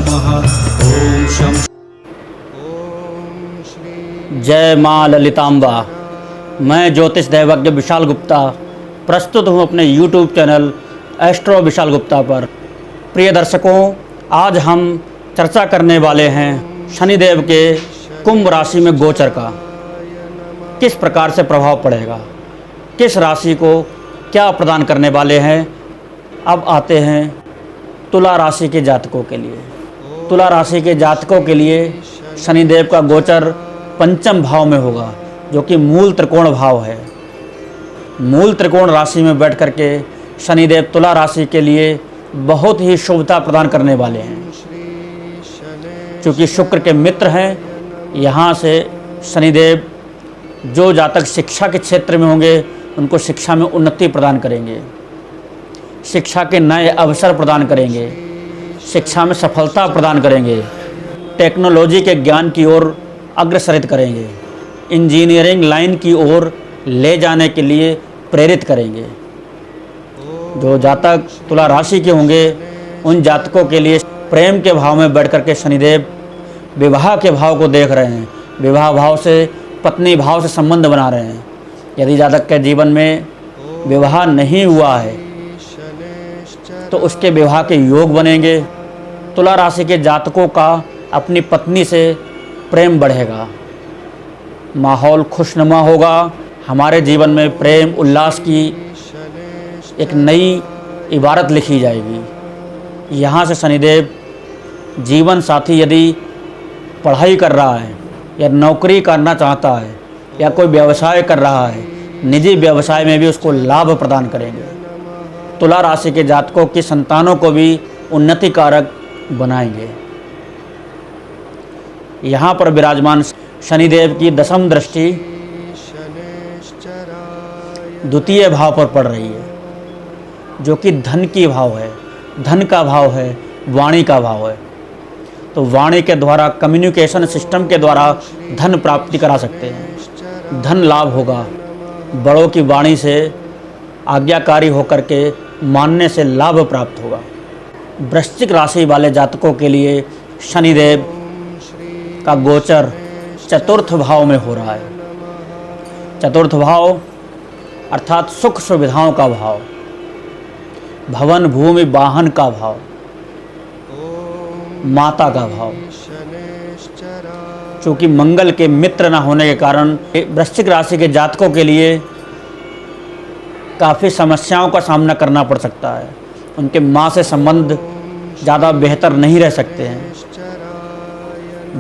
नमः। ओम शं जय माँ ललितांबा। मैं ज्योतिष दैवज्ञ विशाल गुप्ता प्रस्तुत हूँ अपने YouTube channel astro Vishal Gupta पर। प्रिय दर्शकों, आज हम चर्चा करने वाले हैं शनिदेव के कुंभ राशि में गोचर का किस प्रकार से प्रभाव पड़ेगा, किस राशि को क्या प्रदान करने वाले हैं। अब आते हैं तुला राशि के जातकों के लिए। तुला राशि के जातकों के लिए शनिदेव का गोचर पंचम भाव में होगा, जो कि मूल त्रिकोण भाव है। मूल त्रिकोण राशि में बैठ करके शनिदेव तुला राशि के लिए बहुत ही शुभता प्रदान करने वाले हैं। चूँकि शुक्र के मित्र हैं, यहाँ से शनिदेव जो जातक शिक्षा के क्षेत्र में होंगे उनको शिक्षा में उन्नति प्रदान करेंगे, शिक्षा के नए अवसर प्रदान करेंगे, शिक्षा में सफलता प्रदान करेंगे, टेक्नोलॉजी के ज्ञान की ओर अग्रसरित करेंगे, इंजीनियरिंग लाइन की ओर ले जाने के लिए प्रेरित करेंगे। जो जातक तुला राशि के होंगे उन जातकों के लिए प्रेम के भाव में बैठ कर के शनिदेव विवाह के भाव को देख रहे हैं। विवाह भाव से पत्नी भाव से संबंध बना रहे हैं। यदि जातक के जीवन में विवाह नहीं हुआ है तो उसके विवाह के योग बनेंगे। तुला राशि के जातकों का अपनी पत्नी से प्रेम बढ़ेगा, माहौल खुशनुमा होगा। हमारे जीवन में प्रेम उल्लास की एक नई इबारत लिखी जाएगी। यहाँ से शनिदेव जीवन साथी यदि पढ़ाई कर रहा है या नौकरी करना चाहता है या कोई व्यवसाय कर रहा है, निजी व्यवसाय में भी उसको लाभ प्रदान करेंगे। तुला राशि के जातकों की संतानों को भी उन्नति कारक बनाएंगे। यहाँ पर विराजमान शनिदेव की दशम दृष्टि द्वितीय भाव पर पड़ रही है, जो कि धन की भाव है, धन का भाव है, वाणी का भाव है। तो वाणी के द्वारा, कम्युनिकेशन सिस्टम के द्वारा धन प्राप्ति करा सकते हैं, धन लाभ होगा। बड़ों की वाणी से आज्ञाकारी होकर के मानने से लाभ प्राप्त होगा। वृश्चिक राशि वाले जातकों के लिए शनिदेव का गोचर चतुर्थ भाव में हो रहा है। चतुर्थ भाव अर्थात सुख सुविधाओं का भाव, भवन भूमि वाहन का भाव, माता का भाव। चूँकि मंगल के मित्र न होने के कारण वृश्चिक राशि के जातकों के लिए काफ़ी समस्याओं का सामना करना पड़ सकता है। उनके माँ से संबंध ज़्यादा बेहतर नहीं रह सकते हैं।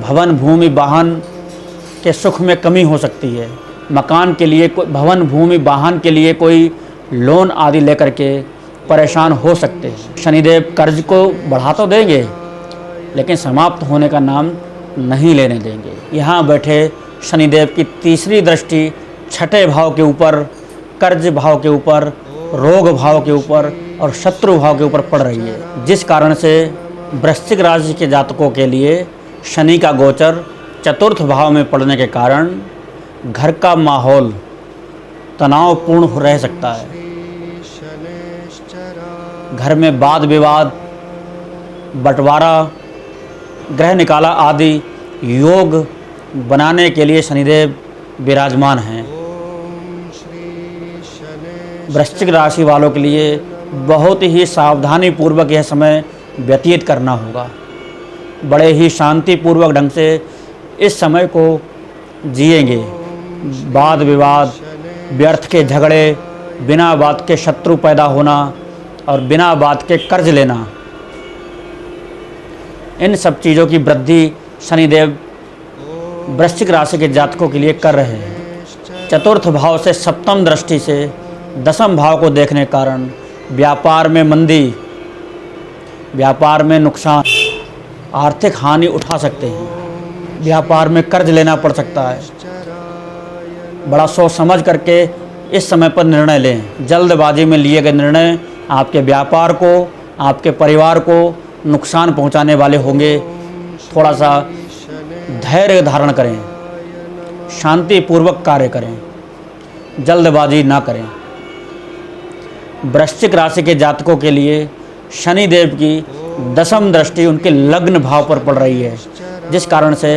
भवन भूमि वाहन के सुख में कमी हो सकती है। मकान के लिए, भवन भूमि वाहन के लिए कोई लोन आदि लेकर के परेशान हो सकते हैं। शनिदेव कर्ज को बढ़ा तो देंगे लेकिन समाप्त होने का नाम नहीं लेने देंगे। यहाँ बैठे शनिदेव की तीसरी दृष्टि छठे भाव के ऊपर, कर्ज भाव के ऊपर, रोग भाव के ऊपर और शत्रु भाव के ऊपर पड़ रही है, जिस कारण से वृश्चिक राशि के जातकों के लिए शनि का गोचर चतुर्थ भाव में पड़ने के कारण घर का माहौल तनावपूर्ण रह सकता है। घर में वाद विवाद, बंटवारा, ग्रह निकाला आदि योग बनाने के लिए शनिदेव विराजमान हैं। वृश्चिक राशि वालों के लिए बहुत ही सावधानी पूर्वक यह समय व्यतीत करना होगा। बड़े ही शांतिपूर्वक ढंग से इस समय को जिएंगे। वाद विवाद, व्यर्थ के झगड़े, बिना बात के शत्रु पैदा होना और बिना बात के कर्ज लेना, इन सब चीज़ों की वृद्धि शनिदेव वृश्चिक राशि के जातकों के लिए कर रहे हैं। चतुर्थ भाव से सप्तम दृष्टि से दसम भाव को देखने के कारण व्यापार में मंदी, व्यापार में नुकसान, आर्थिक हानि उठा सकते हैं। व्यापार में कर्ज लेना पड़ सकता है। बड़ा सोच समझ करके इस समय पर निर्णय लें। जल्दबाजी में लिए गए निर्णय आपके व्यापार को, आपके परिवार को नुकसान पहुंचाने वाले होंगे। थोड़ा सा धैर्य धारण करें, शांतिपूर्वक कार्य करें, जल्दबाजी ना करें। वृश्चिक राशि के जातकों के लिए शनिदेव की दशम दृष्टि उनके लग्न भाव पर पड़ रही है, जिस कारण से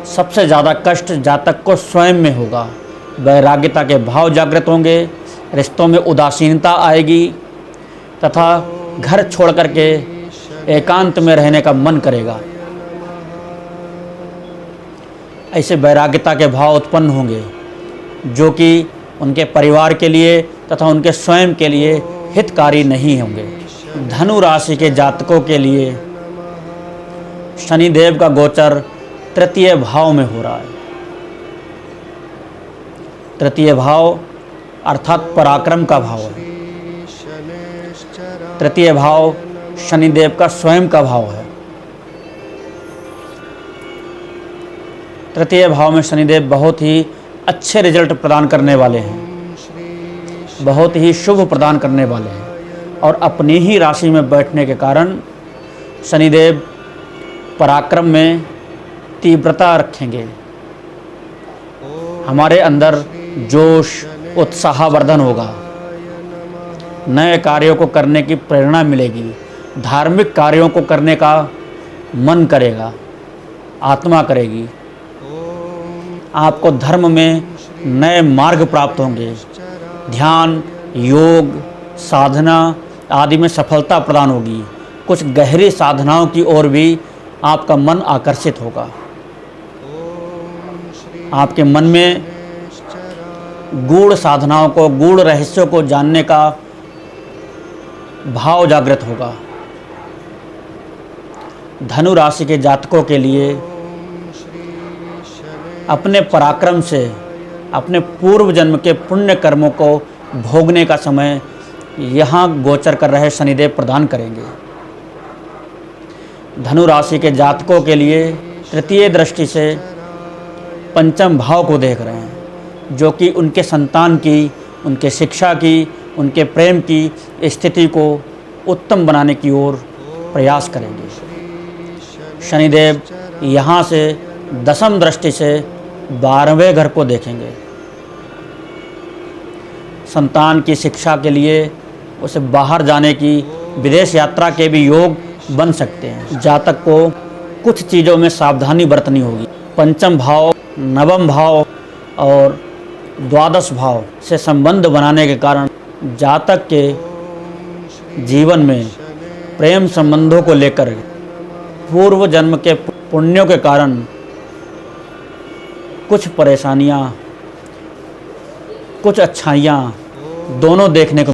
सबसे ज़्यादा कष्ट जातक को स्वयं में होगा। वैराग्यता के भाव जागृत होंगे, रिश्तों में उदासीनता आएगी तथा घर छोड़ करके एकांत में रहने का मन करेगा। ऐसे वैराग्यता के भाव उत्पन्न होंगे जो कि उनके परिवार के लिए तथा उनके स्वयं के लिए हितकारी नहीं होंगे। धनु राशि के जातकों के लिए शनिदेव का गोचर तृतीय भाव में हो रहा है। तृतीय भाव अर्थात पराक्रम का भाव है। तृतीय भाव शनिदेव का स्वयं का भाव है। तृतीय भाव में शनिदेव बहुत ही अच्छे रिजल्ट प्रदान करने वाले हैं, बहुत ही शुभ प्रदान करने वाले हैं और अपनी ही राशि में बैठने के कारण शनिदेव पराक्रम में तीव्रता रखेंगे। हमारे अंदर जोश उत्साहवर्धन होगा, नए कार्यों को करने की प्रेरणा मिलेगी, धार्मिक कार्यों को करने का मन करेगा, आत्मा करेगी। आपको धर्म में नए मार्ग प्राप्त होंगे। ध्यान, योग, साधना आदि में सफलता प्रदान होगी। कुछ गहरी साधनाओं की ओर भी आपका मन आकर्षित होगा। आपके मन में गूढ़ साधनाओं को, गूढ़ रहस्यों को जानने का भाव जागृत होगा। धनु राशि के जातकों के लिए अपने पराक्रम से अपने पूर्व जन्म के पुण्य कर्मों को भोगने का समय यहाँ गोचर कर रहे शनिदेव प्रदान करेंगे। धनु राशि के जातकों के लिए तृतीय दृष्टि से पंचम भाव को देख रहे हैं, जो कि उनके संतान की, उनके शिक्षा की, उनके प्रेम की स्थिति को उत्तम बनाने की ओर प्रयास करेंगे। शनिदेव यहाँ से दशम दृष्टि से 12वें घर को देखेंगे। संतान की शिक्षा के लिए उसे बाहर जाने की, विदेश यात्रा के भी योग बन सकते हैं। जातक को कुछ चीज़ों में सावधानी बरतनी होगी। पंचम भाव, नवम भाव और द्वादश भाव से संबंध बनाने के कारण जातक के जीवन में प्रेम संबंधों को लेकर पूर्व जन्म के पुण्यों के कारण कुछ परेशानियां, कुछ अच्छाइयाँ दोनों देखने को